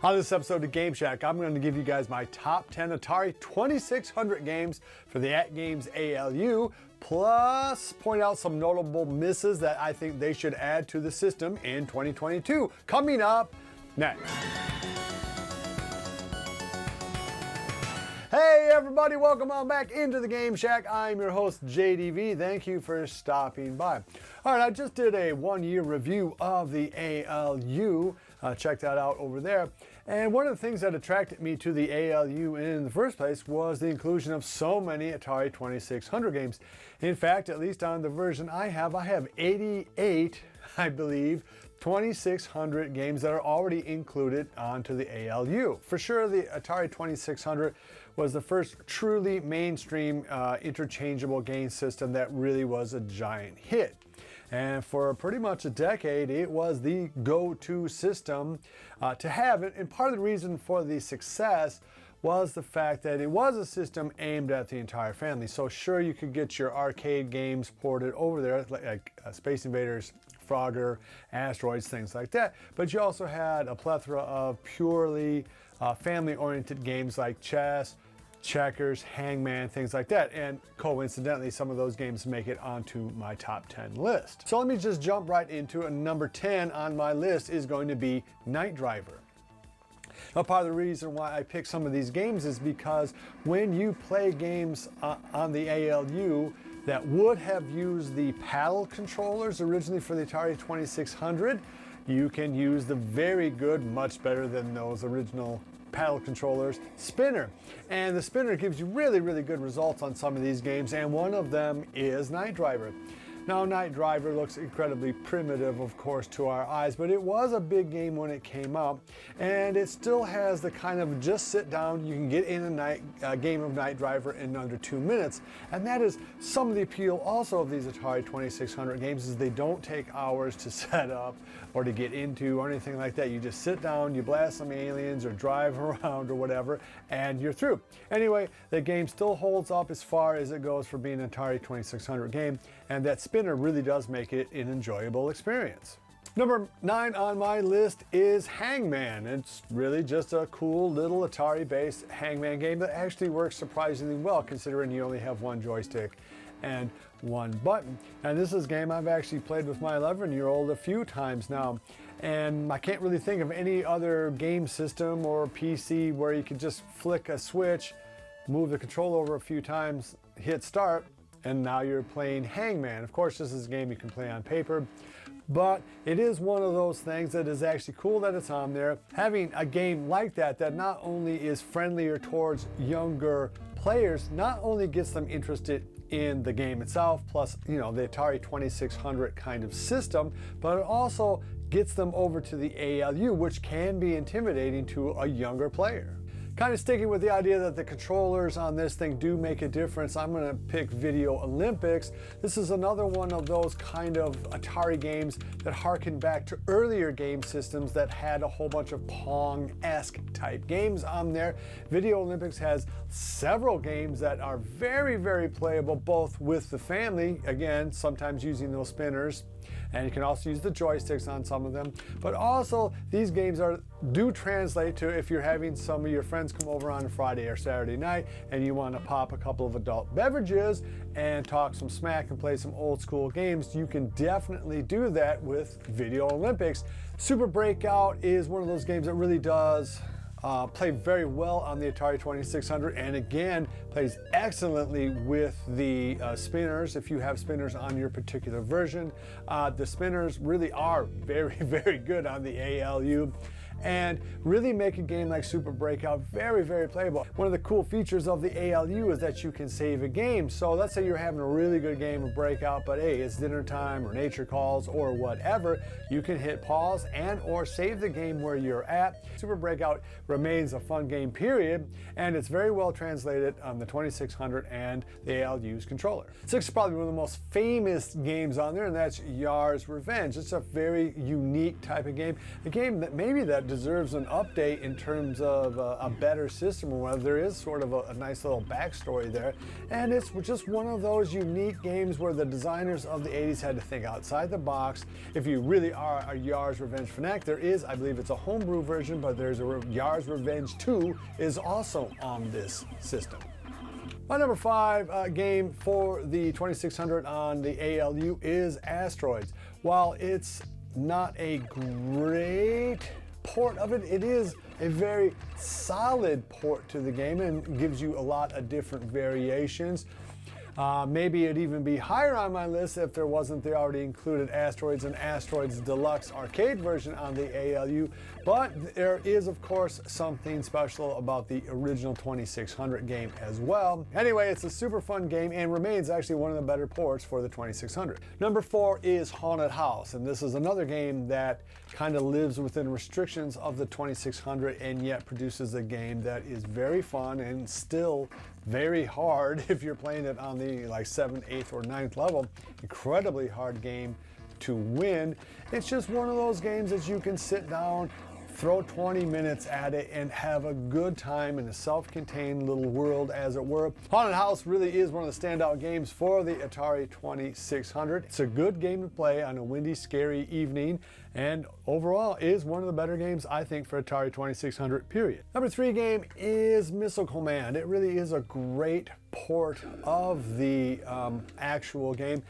On this episode of Game Shack, I'm going to give you guys my top 10 Atari 2600 games for the AtGames ALU, plus point out some notable misses that I think they should add to the system in 2022. Coming up next. Hey everybody, welcome on back into the Game Shack. I'm your host JDV. Thank you for stopping by. All right, I just did a one-year review of the ALU. Check that out over there. And one of the things that attracted me to the ALU in the first place was the inclusion of so many Atari 2600 games. In fact, at least on the version I have 88, I believe, 2600 games that are already included onto the ALU. For sure, the Atari 2600 was the first truly mainstream interchangeable game system that really was a giant hit. And for pretty much a decade, it was the go-to system to have. And part of the reason for the success was the fact that it was a system aimed at the entire family. So sure, you could get your arcade games ported over there, like Space Invaders, Frogger, Asteroids, things like that. But you also had a plethora of purely family-oriented games like chess, checkers, Hangman, things like that. And coincidentally, some of those games make it onto my top 10 list. So let me just jump right into it. Number 10 on my list is going to be Night Driver. Now, part of the reason why I picked some of these games is because when you play games on the ALU that would have used the paddle controllers originally for the Atari 2600, you can use the very good, much better than those original paddle controllers, spinner. And the spinner gives you really, really good results on some of these games, and one of them is Night Driver. Now, Night Driver looks incredibly primitive, of course, to our eyes, but it was a big game when it came out, and it still has the kind of just sit down, you can get in a game of Night Driver in under 2 minutes, and that is some of the appeal also of these Atari 2600 games is they don't take hours to set up or to get into or anything like that. You just sit down, you blast some aliens or drive around or whatever, and you're through. Anyway, the game still holds up as far as it goes for being an Atari 2600 game, and that spinner really does make it an enjoyable experience. Number 9 on my list is Hangman. It's really just a cool little Atari-based Hangman game that actually works surprisingly well considering you only have one joystick and one button. And this is a game I've actually played with my 11-year-old a few times now. And I can't really think of any other game system or PC where you can just flick a switch, move the control over a few times, hit start, and now you're playing Hangman. Of course, this is a game you can play on paper, but it is one of those things that is actually cool that it's on there. Having a game like that that not only is friendlier towards younger players, not only gets them interested in the game itself, plus, you know, the Atari 2600 kind of system, but it also gets them over to the ALU, which can be intimidating to a younger player. Kind of sticking with the idea that the controllers on this thing do make a difference, I'm going to pick Video Olympics. This is another one of those kind of Atari games that harken back to earlier game systems that had a whole bunch of Pong-esque type games on there. Video Olympics has several games that are very, very playable, both with the family, again, sometimes using those spinners, and you can also use the joysticks on some of them. But also, these games do translate to if you're having some of your friends come over on a Friday or Saturday night and you want to pop a couple of adult beverages and talk some smack and play some old school games, you can definitely do that with Video Olympics. Super Breakout is one of those games that really does play very well on the Atari 2600, and again, plays excellently with the spinners. If you have spinners on your particular version, the spinners really are very, very good on the ALU, and really make a game like Super Breakout very, very playable. One of the cool features of the ALU is that you can save a game. So let's say you're having a really good game of Breakout, but hey, it's dinner time or nature calls or whatever, you can hit pause and or save the game where you're at. Super Breakout remains a fun game, period, and it's very well translated on the 2600 and the ALU's controller. 6 is probably one of the most famous games on there, and that's Yars Revenge. It's a very unique type of game, a game that maybe that that deserves an update in terms of a better system, or whether there is sort of a nice little backstory there. And it's just one of those unique games where the designers of the 80s had to think outside the box. If you really are a Yars Revenge fanatic, there is, I believe it's a homebrew version, but there's a Yars Revenge 2 is also on this system. My number 5 game for the 2600 on the ALU is Asteroids. While it's not a great port of it, it is a very solid port to the game and gives you a lot of different variations. Maybe it'd even be higher on my list if there wasn't the already included Asteroids and Asteroids Deluxe arcade version on the ALU, but there is of course something special about the original 2600 game as well. Anyway, it's a super fun game and remains actually one of the better ports for the 2600. Number 4 is Haunted House, and this is another game that kind of lives within restrictions of the 2600 and yet produces a game that is very fun and still very hard if you're playing it on the like 7th, 8th, or 9th level. Incredibly hard game to win. It's just one of those games that you can sit down, throw 20 minutes at it, and have a good time in a self-contained little world, as it were. Haunted House really is one of the standout games for the Atari 2600. It's a good game to play on a windy, scary evening, and overall is one of the better games, I think, for Atari 2600, period. Number 3 game is Missile Command. It really is a great port of the actual game.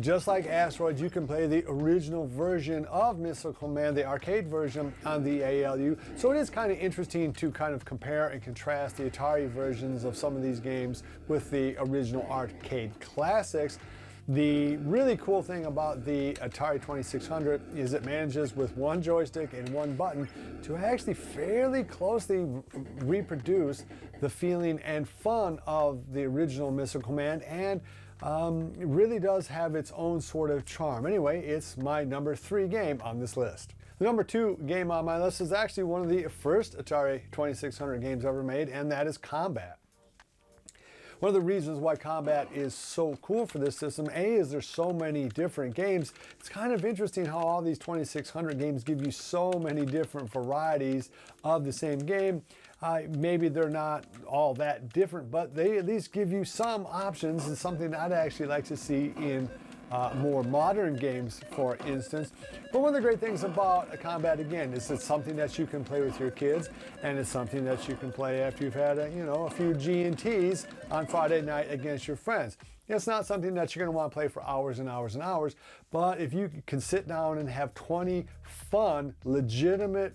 Just like Asteroids, you can play the original version of Missile Command, the arcade version, on the ALU. So it is kind of interesting to kind of compare and contrast the Atari versions of some of these games with the original arcade classics. The really cool thing about the Atari 2600 is it manages with one joystick and one button to actually fairly closely reproduce the feeling and fun of the original Missile Command, and it really does have its own sort of charm. Anyway, it's my number 3 game on this list. The number 2 game on my list is actually one of the first Atari 2600 games ever made, and that is Combat. One of the reasons why Combat is so cool for this system, A, is there's so many different games. It's kind of interesting how all these 2600 games give you so many different varieties of the same game. Maybe they're not all that different, but they at least give you some options, and something I'd actually like to see in more modern games, for instance. But one of the great things about Combat, again, is it's something that you can play with your kids, and it's something that you can play after you've had a few G&Ts on Friday night against your friends. It's not something that you're going to want to play for hours and hours and hours, but if you can sit down and have 20 fun, legitimate,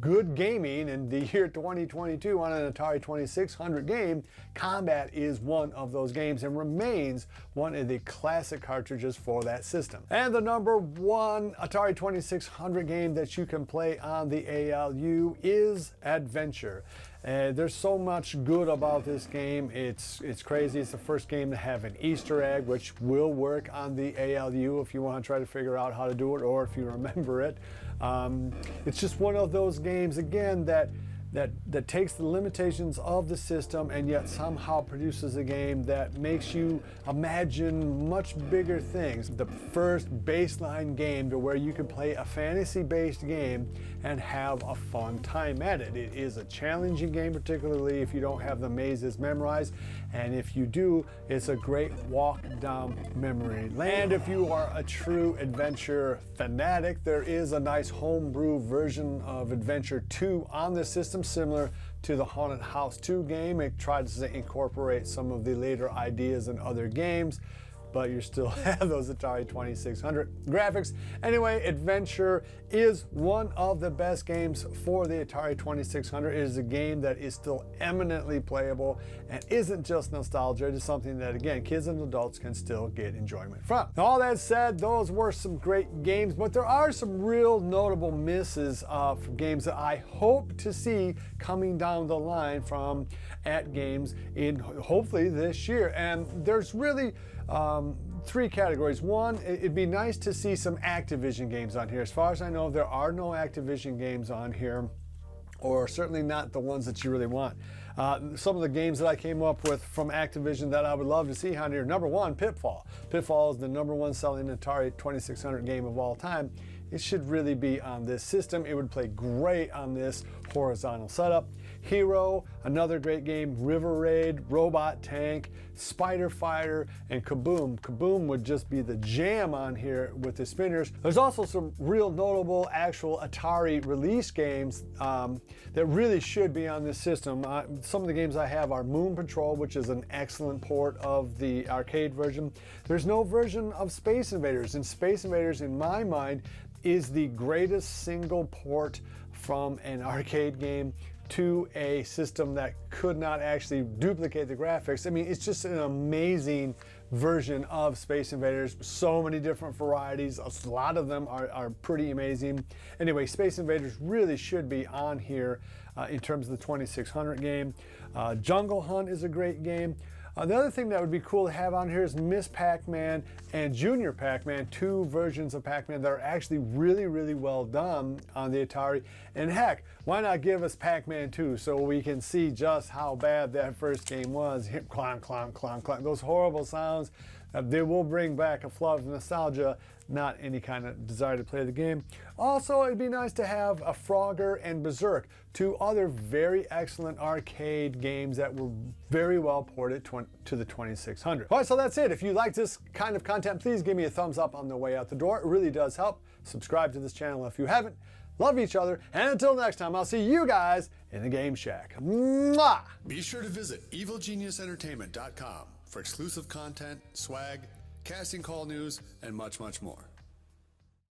good gaming in the year 2022 on an Atari 2600 game, Combat is one of those games and remains one of the classic cartridges for that system. And the number 1 Atari 2600 game that you can play on the ALU is Adventure. There's so much good about this game. It's crazy. It's the first game to have an Easter egg, which will work on the ALU if you want to try to figure out how to do it, or if you remember it. It's just one of those games, again, that takes the limitations of the system and yet somehow produces a game that makes you imagine much bigger things. The first baseline game to where you can play a fantasy-based game and have a fun time at it. It is a challenging game, particularly if you don't have the mazes memorized, and if you do, it's a great walk down memory lane. And if you are a true adventure fanatic, there is a nice homebrew version of Adventure 2 on the system, similar to the Haunted House 2 game. It tries to incorporate some of the later ideas in other games, but you still have those Atari 2600 graphics. Anyway, Adventure is one of the best games for the Atari 2600. It is a game that is still eminently playable and isn't just nostalgia. It is something that, again, kids and adults can still get enjoyment from. Now, all that said, those were some great games, but there are some real notable misses of games that I hope to see coming down the line from AtGames in hopefully this year. And there's really 3 categories. One, it'd be nice to see some Activision games on here. As far as I know, there are no Activision games on here, or certainly not the ones that you really want. Some of the games that I came up with from Activision that I would love to see on here. Number 1, Pitfall. Pitfall is the #1 selling Atari 2600 game of all time. it should really be on this system. It would play great on this horizontal setup. Hero, another great game. River Raid, Robot Tank, Spider Fighter, and Kaboom. Kaboom would just be the jam on here with the spinners. There's also some real notable actual Atari release games that really should be on this system. Some of the games I have are Moon Patrol, which is an excellent port of the arcade version. There's no version of Space Invaders, and Space Invaders, in my mind, is the greatest single port from an arcade game to a system that could not actually duplicate the graphics. I mean, it's just an amazing version of Space Invaders. So many different varieties. A lot of them are pretty amazing. Anyway, Space Invaders really should be on here in terms of the 2600 game. Jungle Hunt is a great game. The other thing that would be cool to have on here is Miss Pac-Man and Junior Pac-Man, two versions of Pac-Man that are actually really, really well done on the Atari. And heck, why not give us Pac-Man 2 so we can see just how bad that first game was? Hit clonk, clonk, clonk, clonk. Those horrible sounds, they will bring back a flood of nostalgia, not any kind of desire to play the game. Also, it'd be nice to have a Frogger and Berserk, two other very excellent arcade games that were very well ported to the 2600. All right, so that's it. If you like this kind of content, please give me a thumbs up on the way out the door. It really does help. Subscribe to this channel if you haven't. Love each other, and until next time, I'll see you guys in the Game Shack. Mwah! Be sure to visit evilgeniusentertainment.com for exclusive content, swag, casting call news, and much, much more.